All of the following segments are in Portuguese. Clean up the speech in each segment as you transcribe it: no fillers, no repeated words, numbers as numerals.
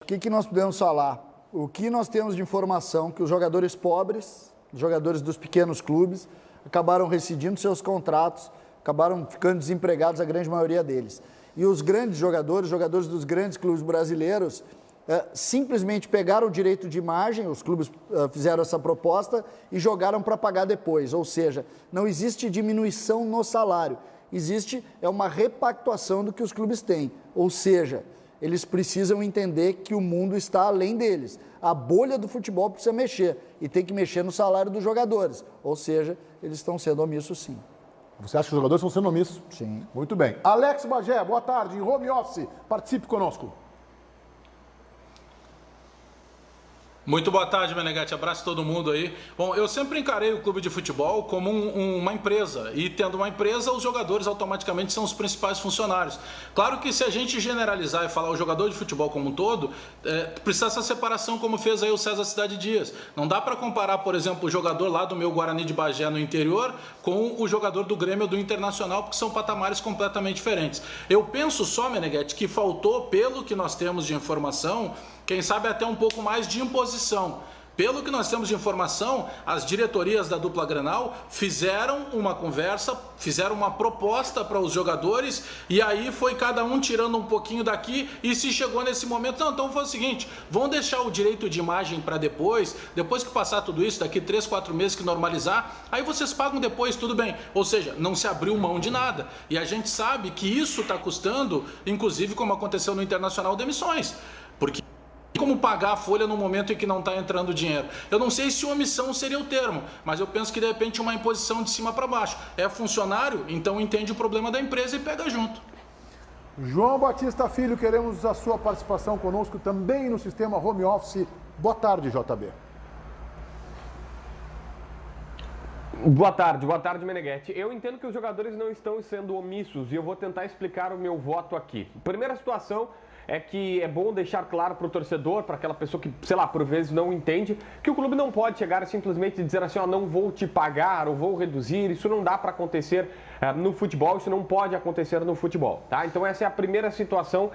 O que nós podemos falar? O que nós temos de informação que os jogadores pobres, os jogadores dos pequenos clubes, acabaram rescindindo seus contratos, acabaram ficando desempregados, a grande maioria deles. E os grandes jogadores, jogadores dos grandes clubes brasileiros, simplesmente pegaram o direito de imagem, os clubes fizeram essa proposta e jogaram para pagar depois. Ou seja, não existe diminuição no salário, existe uma repactuação do que os clubes têm. Ou seja, eles precisam entender que o mundo está além deles. A bolha do futebol precisa mexer e tem que mexer no salário dos jogadores. Ou seja, eles estão sendo omissos, sim. Você acha que os jogadores estão sendo omissos? Sim. Muito bem. Alex Bagé, boa tarde, em home office. Participe conosco. Muito boa tarde, Meneghetti. Abraço a todo mundo aí. Bom, eu sempre encarei o clube de futebol como uma empresa. E tendo uma empresa, os jogadores automaticamente são os principais funcionários. Claro que se a gente generalizar e falar o jogador de futebol como um todo, precisa essa separação como fez aí o César Cidade Dias. Não dá para comparar, por exemplo, o jogador lá do meu Guarani de Bagé no interior com o jogador do Grêmio ou do Internacional, porque são patamares completamente diferentes. Eu penso só, Meneghetti, que faltou, pelo que nós temos de informação, quem sabe até um pouco mais de imposição. Pelo que nós temos de informação, as diretorias da dupla Grenal fizeram uma conversa, fizeram uma proposta para os jogadores e aí foi cada um tirando um pouquinho daqui e se chegou nesse momento, não, então foi o seguinte, vamos deixar o direito de imagem para depois que passar tudo isso, daqui 3, 4 meses que normalizar, aí vocês pagam depois, tudo bem. Ou seja, não se abriu mão de nada. E a gente sabe que isso está custando, inclusive como aconteceu no Internacional, demissões. Porque como pagar a folha no momento em que não está entrando dinheiro? Eu não sei se omissão seria o termo, mas eu penso que de repente uma imposição de cima para baixo. É funcionário, então entende o problema da empresa e pega junto. João Batista Filho, queremos a sua participação conosco também no sistema home office. Boa tarde, JB. Boa tarde, Meneghetti. Eu entendo que os jogadores não estão sendo omissos e eu vou tentar explicar o meu voto aqui. Primeira situação é que é bom deixar claro para o torcedor, para aquela pessoa que, sei lá, por vezes não entende, que o clube não pode chegar e simplesmente dizer assim, ó, não vou te pagar ou vou reduzir, isso não dá para acontecer no futebol, isso não pode acontecer no futebol, tá? Então essa é a primeira situação,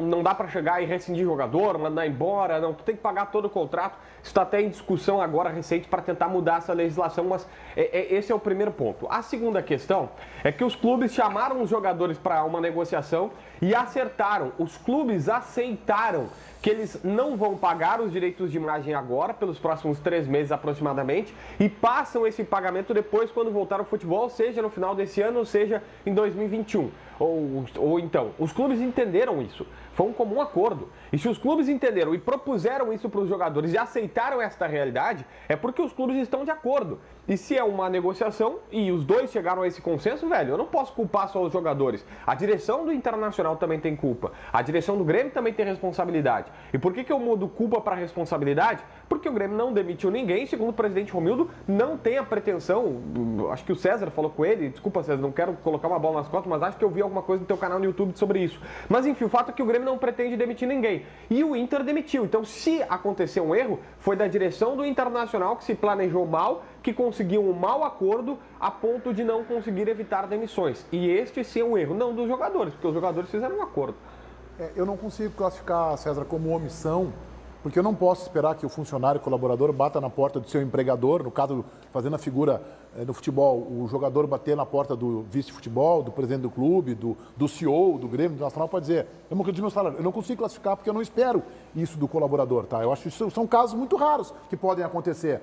não dá para chegar e rescindir jogador, mandar embora, não, tu tem que pagar todo o contrato, isso está até em discussão agora recente para tentar mudar essa legislação, mas esse é o primeiro ponto. A segunda questão é que os clubes chamaram os jogadores para uma negociação e acertaram, os clubes aceitaram que eles não vão pagar os direitos de imagem agora, pelos próximos 3 meses aproximadamente, e passam esse pagamento depois quando voltar ao futebol, seja no final desse ano, ou seja em 2021. Ou então, os clubes entenderam isso, foi um comum acordo. E se os clubes entenderam e propuseram isso para os jogadores e aceitaram esta realidade, é porque os clubes estão de acordo. E se é uma negociação e os dois chegaram a esse consenso, velho, eu não posso culpar só os jogadores. A direção do Internacional também tem culpa. A direção do Grêmio também tem responsabilidade. E por que eu mudo culpa para responsabilidade? Porque o Grêmio não demitiu ninguém, segundo o presidente Romildo, não tem a pretensão, acho que o César falou com ele, desculpa César, não quero colocar uma bola nas costas, mas acho que eu vi alguma coisa no teu canal no YouTube sobre isso. Mas enfim, o fato é que o Grêmio não pretende demitir ninguém. E o Inter demitiu. Então, se aconteceu um erro, foi da direção do Internacional que se planejou mal, que conseguiu um mau acordo a ponto de não conseguir evitar demissões. E este sim é um erro, não dos jogadores, porque os jogadores fizeram um acordo. Eu não consigo classificar, César, como omissão, porque eu não posso esperar que o funcionário, o colaborador, bata na porta do seu empregador, no caso, fazendo a figura no futebol, o jogador bater na porta do vice-futebol, do presidente do clube, do CEO, do Grêmio, do Nacional, pode dizer, eu não reduzir meu salário. Eu não consigo classificar porque eu não espero isso do colaborador, tá? Eu acho que isso são casos muito raros que podem acontecer.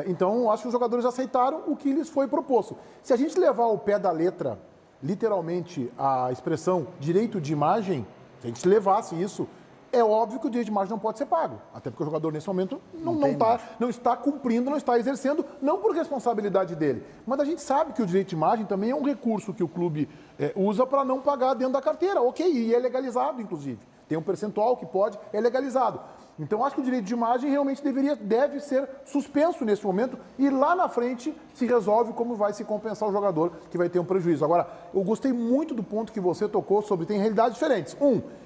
Então, eu acho que os jogadores aceitaram o que lhes foi proposto. Se a gente levar ao pé da letra, literalmente, a expressão direito de imagem, se a gente levasse isso, é óbvio que o direito de imagem não pode ser pago. Até porque o jogador, nesse momento, não está cumprindo, não está exercendo, não por responsabilidade dele. Mas a gente sabe que o direito de imagem também é um recurso que o clube usa para não pagar dentro da carteira. Ok, e é legalizado, inclusive. Tem um percentual que pode, é legalizado. Então, acho que o direito de imagem realmente deve ser suspenso nesse momento e lá na frente se resolve como vai se compensar o jogador que vai ter um prejuízo. Agora, eu gostei muito do ponto que você tocou sobre tem realidades diferentes.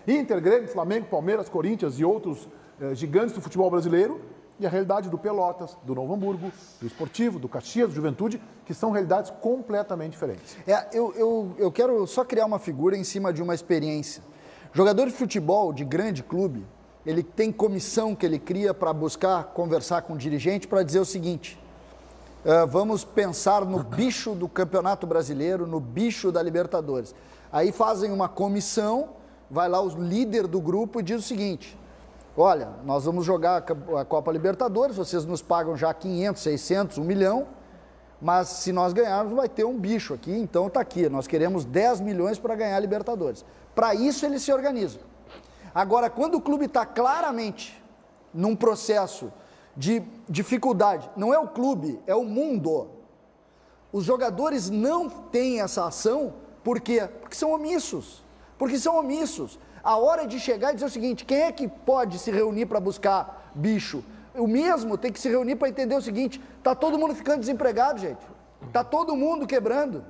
Inter, Grêmio, Flamengo, Palmeiras, Corinthians e outros gigantes do futebol brasileiro e a realidade do Pelotas, do Novo Hamburgo, do Esportivo, do Caxias, do Juventude, que são realidades completamente diferentes. Eu quero só criar uma figura em cima de uma experiência. Jogador de futebol de grande clube, ele tem comissão que ele cria para buscar conversar com o dirigente para dizer o seguinte: vamos pensar no bicho do Campeonato Brasileiro, no bicho da Libertadores. Aí fazem uma comissão, vai lá o líder do grupo e diz o seguinte: olha, nós vamos jogar a Copa Libertadores, vocês nos pagam já 500, 600, 1 milhão, mas se nós ganharmos vai ter um bicho aqui, então está aqui, nós queremos 10 milhões para ganhar a Libertadores. Para isso eles se organizam. Agora, quando o clube está claramente num processo de dificuldade, não é o clube, é o mundo. Os jogadores não têm essa ação, por quê? Porque são omissos. Porque são omissos. A hora de chegar e dizer o seguinte: quem é que pode se reunir para buscar bicho? O mesmo tem que se reunir para entender o seguinte: está todo mundo ficando desempregado, gente. Está todo mundo quebrando.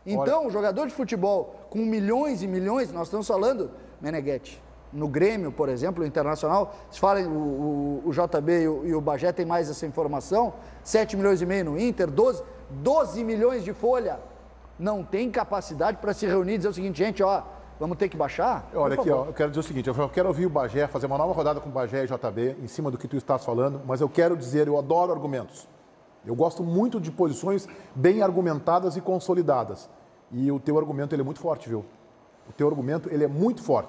Então, o jogador de futebol com milhões e milhões, nós estamos falando, Meneghetti, no Grêmio, por exemplo, o Internacional, se fala, o JB e o Bagé tem mais essa informação, 7 milhões e meio no Inter, 12 milhões de folha, não tem capacidade para se reunir e dizer o seguinte: gente, ó, vamos ter que baixar? Olha aqui, ó, eu quero dizer o seguinte: eu quero ouvir o Bagé, fazer uma nova rodada com o Bagé e JB, em cima do que tu estás falando, mas eu quero dizer, eu adoro argumentos. Eu gosto muito de posições bem argumentadas e consolidadas. E o teu argumento, ele é muito forte, viu? O teu argumento, ele é muito forte.